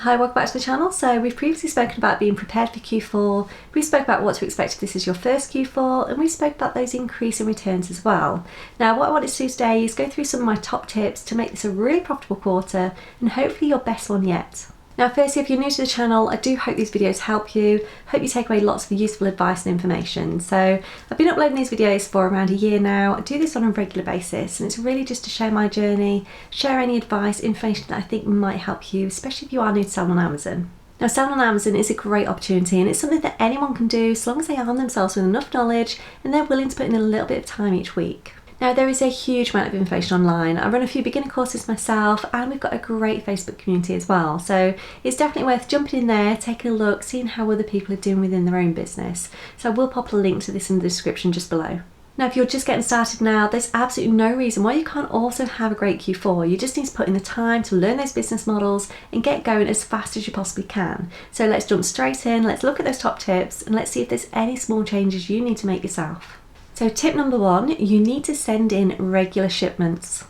Hi, welcome back to the channel. So we've previously spoken about being prepared for Q4, we spoke about what to expect if this is your first Q4, and we spoke about those increase in returns as well. Now what I wanted to do today is go through some of my top tips to make this a really profitable quarter and hopefully your best one yet. Now firstly, if you're new to the channel, I do hope these videos help you. Hope you take away lots of useful advice and information. So I've been uploading these videos for around a year now. I do this on a regular basis and it's really just to share my journey, share any advice, information that I think might help you, especially if you are new to selling on Amazon. Now selling on Amazon is a great opportunity and it's something that anyone can do so long as they arm themselves with enough knowledge and they're willing to put in a little bit of time each week. Now there is a huge amount of information online. I run a few beginner courses myself and we've got a great Facebook community as well. So it's definitely worth jumping in there, taking a look, seeing how other people are doing within their own business. So I will pop a link to this in the description just below. Now if you're just getting started now, there's absolutely no reason why you can't also have a great Q4. You just need to put in the time to learn those business models and get going as fast as you possibly can. So let's jump straight in, let's look at those top tips and let's see if there's any small changes you need to make yourself. So tip number one, you need to send in regular shipments.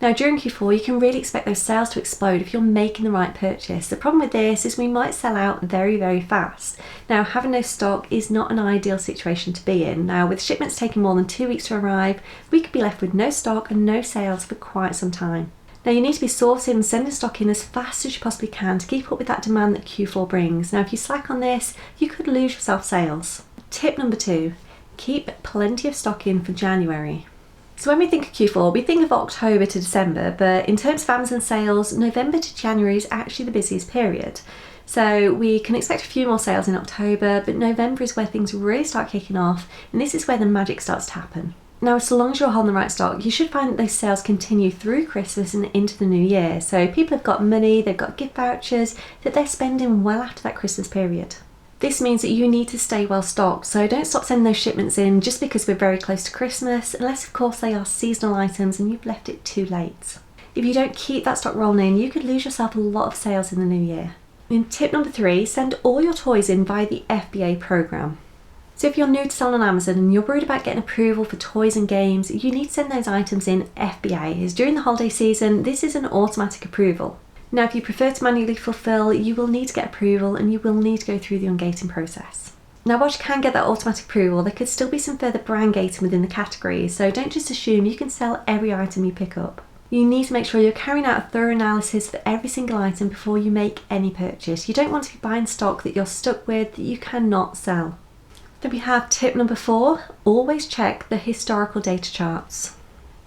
Now during Q4 you can really expect those sales to explode if you're making the right purchase. The problem with this is we might sell out very fast. Now having no stock is not an ideal situation to be in. Now with shipments taking more than 2 weeks to arrive, we could be left with no stock and no sales for quite some time. Now you need to be sourcing and sending stock in as fast as you possibly can to keep up with that demand that Q4 brings. Now if you slack on this, you could lose yourself sales. Tip number two, keep plenty of stock in for January. So when we think of Q4, we think of October to December, but in terms of Amazon sales, November to January is actually the busiest period. So we can expect a few more sales in October, but November is where things really start kicking off, and this is where the magic starts to happen. Now, so long as you're holding the right stock, you should find that those sales continue through Christmas and into the new year. So people have got money, they've got gift vouchers that they're spending well after that Christmas period. This means that you need to stay well stocked, so don't stop sending those shipments in just because we're very close to Christmas, unless of course they are seasonal items and you've left it too late. If you don't keep that stock rolling in, you could lose yourself a lot of sales in the new year. And tip number three, send all your toys in via the FBA program. So if you're new to selling on Amazon and you're worried about getting approval for toys and games, you need to send those items in FBA, as during the holiday season, this is an automatic approval. Now if you prefer to manually fulfill, you will need to get approval and you will need to go through the ungating process. Now whilst you can get that automatic approval, there could still be some further brand gating within the category, so don't just assume you can sell every item you pick up. You need to make sure you're carrying out a thorough analysis for every single item before you make any purchase. You don't want to be buying stock that you're stuck with that you cannot sell. Then we have tip number four, always check the historical data charts.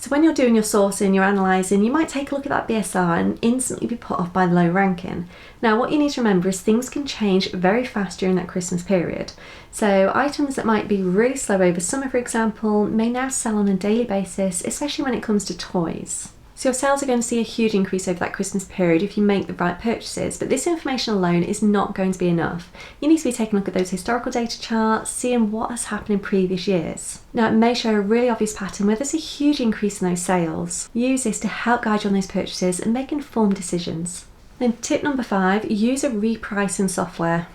So when you're doing your sourcing, you're analysing, you might take a look at that BSR and instantly be put off by the low ranking. Now what you need to remember is things can change very fast during that Christmas period. So items that might be really slow over summer, for example, may now sell on a daily basis, especially when it comes to toys. So your sales are going to see a huge increase over that Christmas period if you make the right purchases, but this information alone is not going to be enough. You need to be taking a look at those historical data charts, seeing what has happened in previous years. Now it may show a really obvious pattern where there's a huge increase in those sales. Use this to help guide you on those purchases and make informed decisions. Then tip number five, use a repricing software.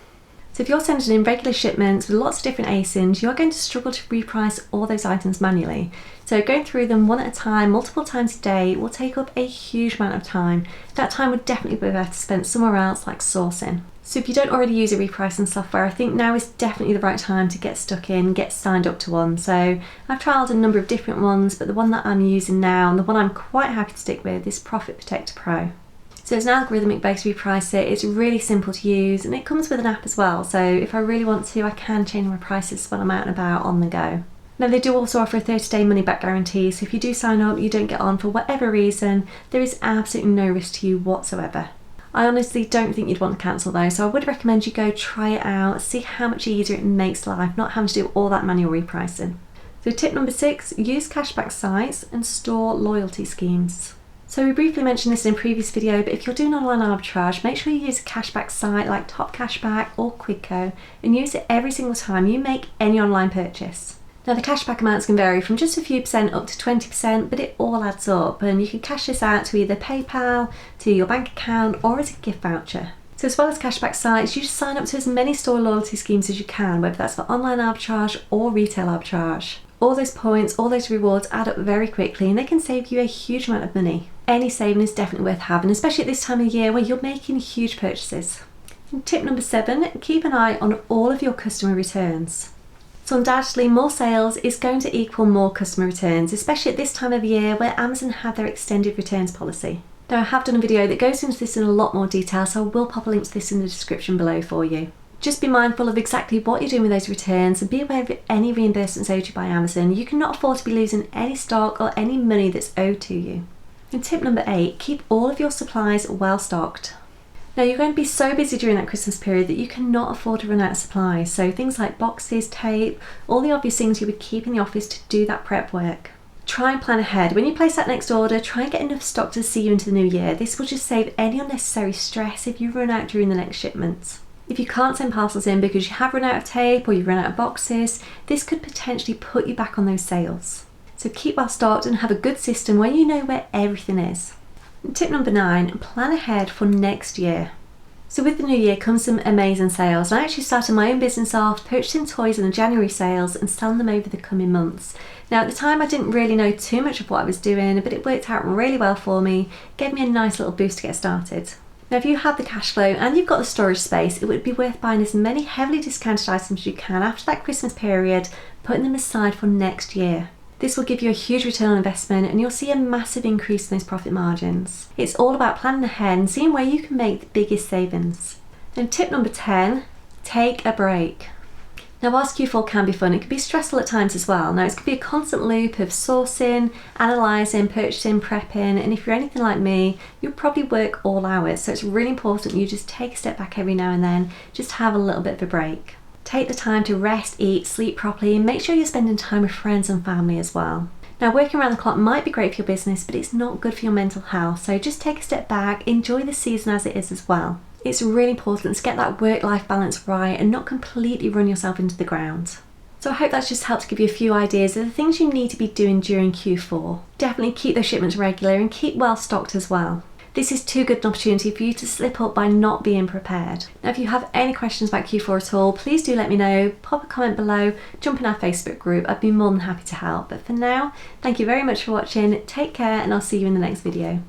So if you're sending in regular shipments with lots of different ASINs, you're going to struggle to reprice all those items manually. So going through them one at a time, multiple times a day, will take up a huge amount of time. That time would definitely be better spent somewhere else like sourcing. So if you don't already use a repricing software, I think now is definitely the right time to get stuck in, get signed up to one. So I've trialled a number of different ones, but the one that I'm using now and the one I'm quite happy to stick with is Profit Protector Pro. So it's an algorithmic based repricer, it's really simple to use and it comes with an app as well, so if I really want to I can change my prices when I'm out and about on the go. Now they do also offer a 30-day money back guarantee, so if you do sign up, you don't get on for whatever reason, there is absolutely no risk to you whatsoever. I honestly don't think you'd want to cancel though, so I would recommend you go try it out, see how much easier it makes life, not having to do all that manual repricing. So tip number six, use cashback sites and store loyalty schemes. So we briefly mentioned this in a previous video, but if you're doing online arbitrage, make sure you use a cashback site like Top Cashback or Quidco and use it every single time you make any online purchase. Now the cashback amounts can vary from just a few percent up to 20%, but it all adds up and you can cash this out to either PayPal, to your bank account or as a gift voucher. So as well as cashback sites, you just sign up to as many store loyalty schemes as you can, whether that's for online arbitrage or retail arbitrage. All those points, all those rewards add up very quickly and they can save you a huge amount of money. any saving is definitely worth having, especially at this time of year where you're making huge purchases. And tip number 7, keep an eye on all of your customer returns. So undoubtedly more sales is going to equal more customer returns, especially at this time of year where Amazon have their extended returns policy. Now I have done a video that goes into this in a lot more detail, so I will pop a link to this in the description below for you. Just be mindful of exactly what you're doing with those returns and be aware of any reimbursements owed you by Amazon. You cannot afford to be losing any stock or any money that's owed to you. And tip number 8, keep all of your supplies well stocked. Now you're going to be so busy during that Christmas period that you cannot afford to run out of supplies. So things like boxes, tape, all the obvious things you would keep in the office to do that prep work. Try and plan ahead. When you place that next order, try and get enough stock to see you into the new year. This will just save any unnecessary stress if you run out during the next shipments. If you can't send parcels in because you have run out of tape or you've run out of boxes, this could potentially put you back on those sales. So keep well stocked and have a good system where you know where everything is. And tip number 9, plan ahead for next year. So with the new year comes some amazing sales. I actually started my own business off, purchasing toys in the January sales and selling them over the coming months. Now at the time I didn't really know too much of what I was doing, but it worked out really well for me, gave me a nice little boost to get started. Now if you have the cash flow and you've got the storage space, it would be worth buying as many heavily discounted items as you can after that Christmas period, putting them aside for next year. This will give you a huge return on investment and you'll see a massive increase in those profit margins. It's all about planning ahead and seeing where you can make the biggest savings. And tip number 10, take a break. Now whilst Q4 can be fun, it can be stressful at times as well. Now it's going to be a constant loop of sourcing, analysing, purchasing, prepping, and if you're anything like me, you'll probably work all hours. So it's really important you just take a step back every now and then, just have a little bit of a break. Take the time to rest, eat, sleep properly, and make sure you're spending time with friends and family as well. Now working around the clock might be great for your business, but it's not good for your mental health. So just take a step back, enjoy the season as it is as well. It's really important to get that work-life balance right and not completely run yourself into the ground. So I hope that's just helped to give you a few ideas of the things you need to be doing during Q4. Definitely keep those shipments regular and keep well stocked as well. This is too good an opportunity for you to slip up by not being prepared. Now if you have any questions about Q4 at all, please do let me know, pop a comment below, jump in our Facebook group, I'd be more than happy to help. But for now, thank you very much for watching, take care and I'll see you in the next video.